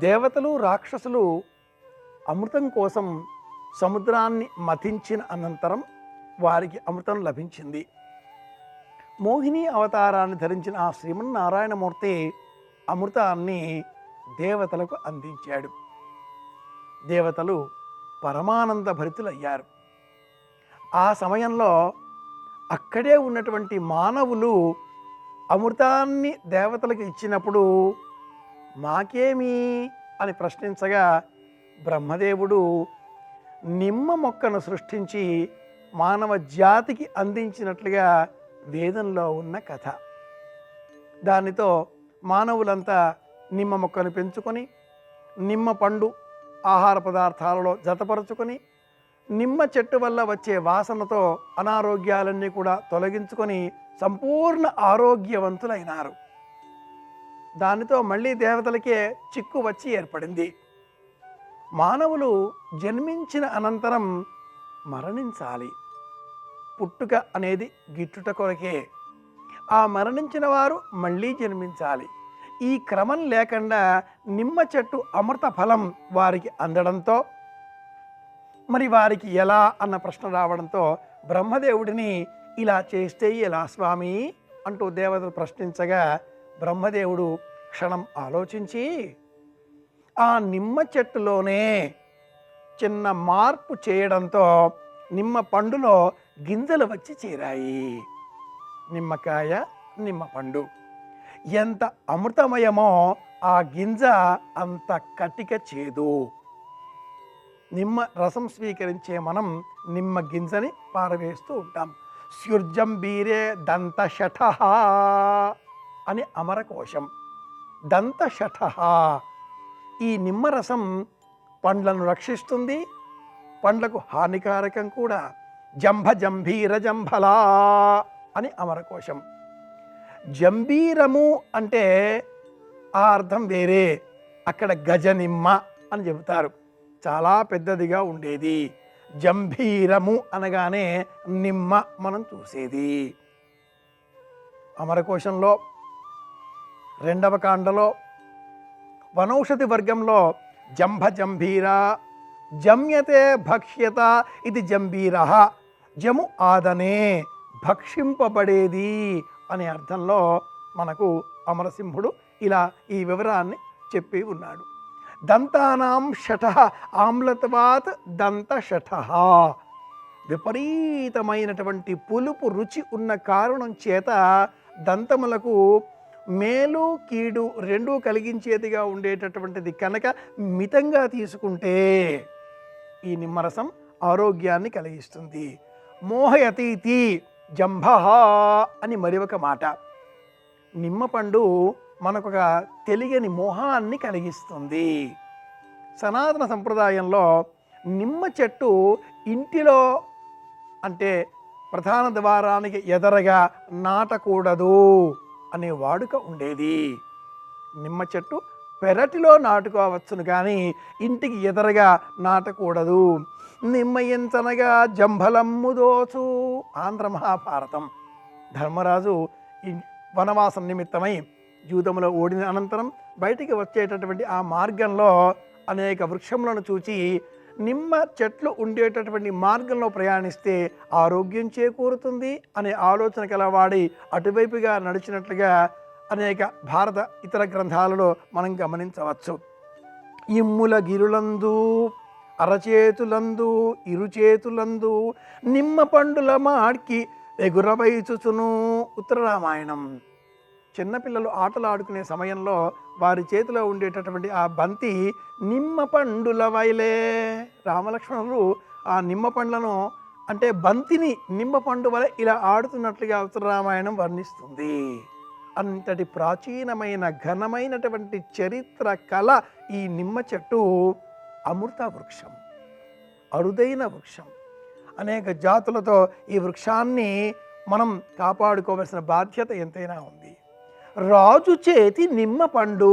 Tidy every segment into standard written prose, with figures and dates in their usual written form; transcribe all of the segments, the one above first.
దేవతలు రాక్షసులు అమృతం కోసం సముద్రాన్ని మథించిన అనంతరం వారికి అమృతం లభించింది. మోహిని అవతారాన్ని ధరించిన ఆ శ్రీమన్నారాయణమూర్తి అమృతాన్ని దేవతలకు అందించాడు. దేవతలు పరమానంద భరితులయ్యారు. ఆ సమయంలో అక్కడే ఉన్నటువంటి మానవులు అమృతాన్ని దేవతలకు ఇచ్చినప్పుడు మాకేమి అని ప్రశ్నించగా బ్రహ్మదేవుడు నిమ్మ మొక్కను సృష్టించి మానవ జాతికి అందించినట్లుగా వేదంలో ఉన్న కథ. దానితో మానవులంతా నిమ్మ మొక్కను పెంచుకొని నిమ్మ పండు ఆహార పదార్థాలలో జతపరుచుకొని నిమ్మ చెట్టు వల్ల వచ్చే వాసనతో అనారోగ్యాలన్నీ కూడా తొలగించుకొని సంపూర్ణ ఆరోగ్యవంతులైనారు. దానితో మళ్ళీ దేవతలకే చిక్కు వచ్చి ఏర్పడింది. మానవులు జన్మించిన అనంతరం మరణించాలి. పుట్టుక అనేది గిట్టుట కొరకే. ఆ మరణించిన వారు మళ్ళీ జన్మించాలి. ఈ క్రమం లేకుండా నిమ్మ చెట్టు అమృత ఫలం వారికి అందడంతో మరి వారికి ఎలా అన్న ప్రశ్న రావడంతో బ్రహ్మదేవుడిని ఇలా చేస్తే ఎలా స్వామి అంటూ దేవతలు ప్రశ్నించగా బ్రహ్మదేవుడు క్షణం ఆలోచించి ఆ నిమ్మ చెట్టులోనే చిన్న మార్పు చేయడంతో నిమ్మ పండులో గింజలు వచ్చి చేరాయి. నిమ్మకాయ, నిమ్మ పండు ఎంత అమృతమయమో ఆ గింజ అంత కటిక చేదు. నిమ్మ రసం స్వీకరించే మనం నిమ్మ గింజని పారవేస్తూ ఉంటాం. స్యుర్జంబీరే దంతశఠ అని అమరకోశం. దంతశఠ ఈ నిమ్మరసం పండ్లను రక్షిస్తుంది, పండ్లకు హానికారకం కూడా. జంభ జంభీర జంభలా అని అమరకోశం. జంబీరము అంటే ఆ అర్థం వేరే. అక్కడ గజనిమ్మ అని చెబుతారు, చాలా పెద్దదిగా ఉండేది. జంభీరము అనగానే నిమ్మ మనం చూసేది. అమరకోశంలో 2వ కాండలో వనౌషధి వర్గంలో జంభ జంభీర జమ్యతే భక్ష్యత ఇది జంబీర. జము ఆదనే భక్షింపబడేది అనే అర్థంలో మనకు అమరసింహుడు ఇలా ఈ వివరాన్ని చెప్పి ఉన్నాడు. దంతానాం షఠ ఆమ్లత్వాత్ దంతషఠ. విపరీతమైనటువంటి పులుపు రుచి ఉన్న కారణం చేత దంతములకు మేలు కీడు రెండూ కలిగించేదిగా ఉండేటటువంటిది కనుక మితంగా తీసుకుంటే ఈ నిమ్మరసం ఆరోగ్యాన్ని కలిగిస్తుంది. మోహయతీతి జంభ అని మరి ఒక మాట. నిమ్మపండు మనకొక తెలియని మోహాన్ని కలిగిస్తుంది. సనాతన సంప్రదాయంలో నిమ్మ చెట్టు ఇంటిలో అంటే ప్రధాన ద్వారానికి ఎదరగా నాటకూడదు అనే వాడుక ఉండేది. నిమ్మ చెట్టు పెరటిలో నాటుకోవచ్చును కానీ ఇంటికి ఎదరగా నాటకూడదు. నిమ్మయించనగా జంభలమ్ము దోచు. ఆంధ్ర మహాభారతం. ధర్మరాజు వనవాసం నిమిత్తమై యూదములో ఓడిన అనంతరం బయటికి వచ్చేటటువంటి ఆ మార్గంలో అనేక వృక్షములను చూచి నిమ్మ చెట్లు ఉండేటటువంటి మార్గంలో ప్రయాణిస్తే ఆరోగ్యం చేకూరుతుంది అనే ఆలోచన కలవాడి అటువైపుగా నడిచినట్లుగా అనేక భారత ఇతర గ్రంథాలలో మనం గమనించవచ్చు. ఇమ్ముల గిరులందు అరచేతులందు ఇరుచేతులందు నిమ్మ పండుల మాడ్కి ఎగురవైచుచును. ఉత్తరరామాయణం. చిన్నపిల్లలు ఆటలు ఆడుకునే సమయంలో వారి చేతిలో ఉండేటటువంటి ఆ బంతి నిమ్మ పండుల వైలే. రామలక్ష్మణులు ఆ నిమ్మ పండ్లను అంటే బంతిని నిమ్మ పండు వలె ఇలా ఆడుతున్నట్లుగా ఉత్తరరామాయణం వర్ణిస్తుంది. అంతటి ప్రాచీనమైన ఘనమైనటువంటి చరిత్ర కళ ఈ నిమ్మ చెట్టు. అమృత వృక్షం, అరుదైన వృక్షం. అనేక జాతులతో ఈ వృక్షాన్ని మనం కాపాడుకోవాల్సిన బాధ్యత ఎంతైనా ఉంది. రాజు చేతి నిమ్మ పండు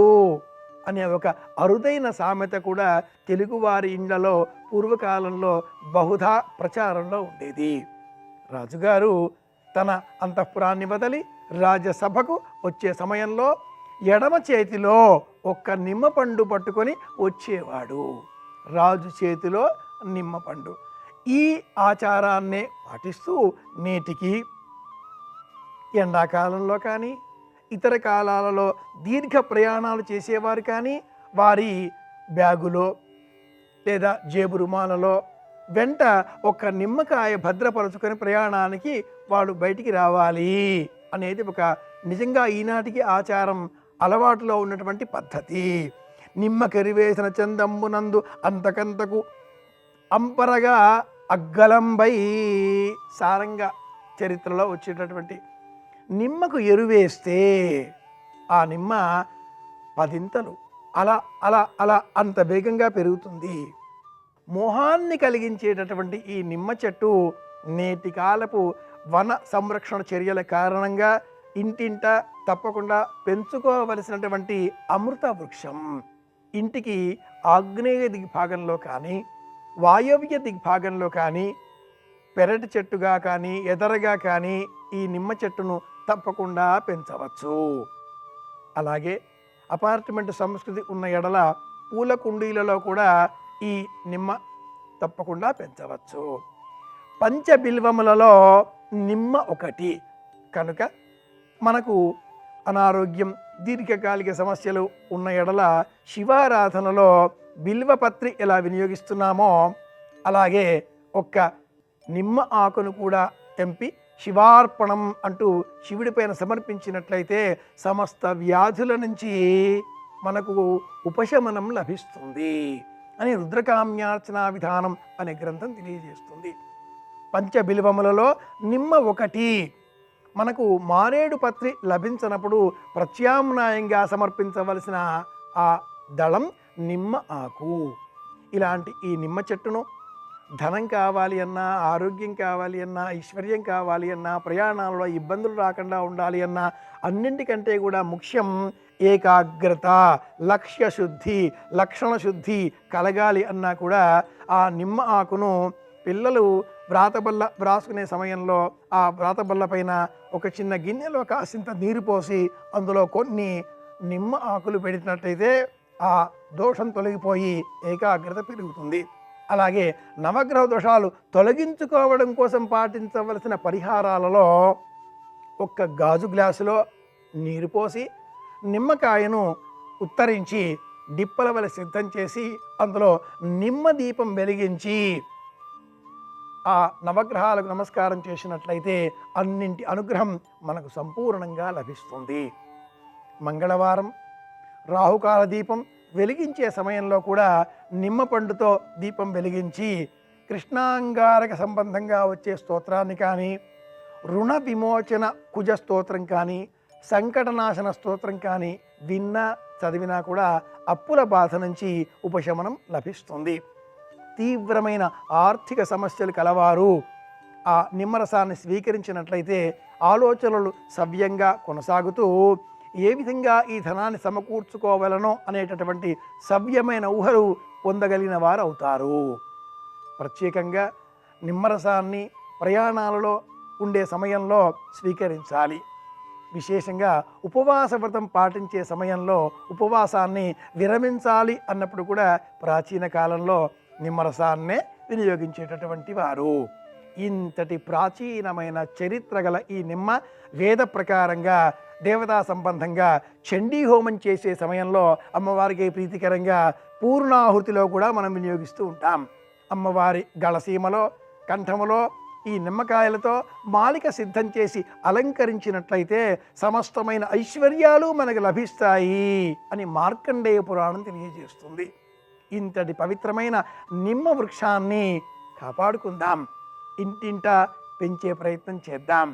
అనే ఒక అరుదైన సామెత కూడా తెలుగువారి ఇండ్లలో పూర్వకాలంలో బహుధా ప్రచారంలో ఉండేది. రాజుగారు తన అంతఃపురాన్ని వదిలి రాజ్యసభకు వచ్చే సమయంలో ఎడమ చేతిలో ఒక్క నిమ్మ పండు పట్టుకొని వచ్చేవాడు. రాజు చేతిలో నిమ్మ పండు. ఈ ఆచారాన్నే పాటిస్తూ నేటికి ఎండాకాలంలో కానీ ఇతర కాలాలలో దీర్ఘ ప్రయాణాలు చేసేవారు కానీ వారి బ్యాగులో లేదా జేబు రుమాలలో వెంట ఒక నిమ్మకాయ భద్రపరుచుకొని ప్రయాణానికి వాడు బయటికి రావాలి అనేది ఒక నిజంగా ఈనాటికి ఆచారం, అలవాటులో ఉన్నటువంటి పద్ధతి. నిమ్మ కరివేసిన చందంబునందు అంతకంతకు అంపరగా అగ్గలంబై సారంగా చరిత్రలో వచ్చేటటువంటి నిమ్మకు ఎరువేస్తే ఆ నిమ్మ పదింతలు అలా అలా అలా అంత వేగంగా పెరుగుతుంది. మోహాన్ని కలిగించేటటువంటి ఈ నిమ్మ చెట్టు నేటి కాలపు వన సంరక్షణ చర్యల కారణంగా ఇంటింట తప్పకుండా పెంచుకోవలసినటువంటి అమృత వృక్షం. ఇంటికి ఆగ్నేయ దిగ్భాగంలో కానీ వాయవ్య దిగ్భాగంలో కానీ పెరటి చెట్టుగా కానీ ఎదరగా కానీ ఈ నిమ్మ చెట్టును తప్పకుండా పెంచవచ్చు. అలాగే అపార్ట్మెంట్ సంస్కృతి ఉన్న ఎడల పూల కుండీలలో కూడా ఈ నిమ్మ తప్పకుండా పెంచవచ్చు. పంచబిల్వములలో నిమ్మ ఒకటి కనుక మనకు అనారోగ్యం, దీర్ఘకాలిక సమస్యలు ఉన్న ఎడల శివారాధనలో బిల్వపత్రి ఎలా వినియోగిస్తున్నామో అలాగే ఒక్క నిమ్మ ఆకును కూడా తెంపి శివార్పణం అంటూ శివుడిపైన సమర్పించినట్లయితే సమస్త వ్యాధుల నుంచి మనకు ఉపశమనం లభిస్తుంది అని రుద్రకామ్యార్చన విధానం అనే గ్రంథం తెలియజేస్తుంది. పంచబిల్వములలో నిమ్మ ఒకటి. మనకు మారేడు పత్రి లభించినప్పుడు ప్రత్యామ్నాయంగా సమర్పించవలసిన ఆ దళం నిమ్మ ఆకు. ఇలాంటి ఈ నిమ్మ చెట్టును ధనం కావాలి అన్నా, ఆరోగ్యం కావాలి అన్నా, ఐశ్వర్యం కావాలి అన్నా, ప్రయాణాలలో ఇబ్బందులు రాకుండా ఉండాలి అన్నా, అన్నింటికంటే కూడా ముఖ్యం ఏకాగ్రత, లక్ష్య శుద్ధి, లక్షణ శుద్ధి కలగాలి అన్నా కూడా ఆ నిమ్మ ఆకును పిల్లలు వ్రాతబల్ల వ్రాసుకునే సమయంలో ఆ వ్రాతబల్ల పైన ఒక చిన్న గిన్నెలో కాసింత నీరు పోసి అందులో కొన్ని నిమ్మ ఆకులు పెడినట్లయితే ఆ దోషం తొలగిపోయి ఏకాగ్రత పెరుగుతుంది. అలాగే నవగ్రహ దోషాలు తొలగించుకోవడం కోసం పాటించవలసిన పరిహారాలలో ఒక్క గాజు గ్లాసులో నీరు పోసి నిమ్మకాయను ఉత్తరించి డిప్పల వలె సిద్ధం చేసి అందులో నిమ్మ దీపం వెలిగించి ఆ నవగ్రహాలకు నమస్కారం చేసినట్లయితే అన్నింటి అనుగ్రహం మనకు సంపూర్ణంగా లభిస్తుంది. మంగళవారం రాహుకాల దీపం వెలిగించే సమయంలో కూడా నిమ్మ పండుతో దీపం వెలిగించి కృష్ణాంగారక సంబంధంగా వచ్చే స్తోత్రాన్ని కానీ, రుణ విమోచన కుజ స్తోత్రం కానీ, సంకటనాశన స్తోత్రం కానీ విన్నా చదివినా కూడా అప్పుల బాధ నుంచి ఉపశమనం లభిస్తుంది. తీవ్రమైన ఆర్థిక సమస్యలు కలవారు ఆ నిమ్మరసాన్ని స్వీకరించినట్లయితే ఆలోచనలు సవ్యంగా కొనసాగుతూ ఏ విధంగా ఈ ధనాన్ని సమకూర్చుకోవాలనో అనేటటువంటి సవ్యమైన ఊహలు పొందగలిగిన వారు అవుతారు. ప్రత్యేకంగా నిమ్మరసాన్ని ప్రయాణాలలో ఉండే సమయంలో స్వీకరించాలి. విశేషంగా ఉపవాస వ్రతం పాటించే సమయంలో ఉపవాసాన్ని విరమించాలి అన్నప్పుడు కూడా ప్రాచీన కాలంలో నిమ్మరసాన్నే వినియోగించేటటువంటి వారు. ఇంతటి ప్రాచీనమైన చరిత్ర గల ఈ నిమ్మ వేద ప్రకారంగా దేవతా సంబంధంగా చండీ హోమం చేసే సమయంలో అమ్మవారికి ప్రీతికరంగా పూర్ణాహుతిలో కూడా మనం వినియోగిస్తూ ఉంటాం. అమ్మవారి గళసీమలో కంఠములో ఈ నిమ్మకాయలతో మాలిక సిద్ధం చేసి అలంకరించినట్లయితే సమస్తమైన ఐశ్వర్యాలు మనకు లభిస్తాయి అని మార్కండేయ పురాణం తెలియజేస్తుంది. ఇంతటి పవిత్రమైన నిమ్మ వృక్షాన్ని కాపాడుకుందాం, ఇంటింటా పెంచే ప్రయత్నం చేద్దాం.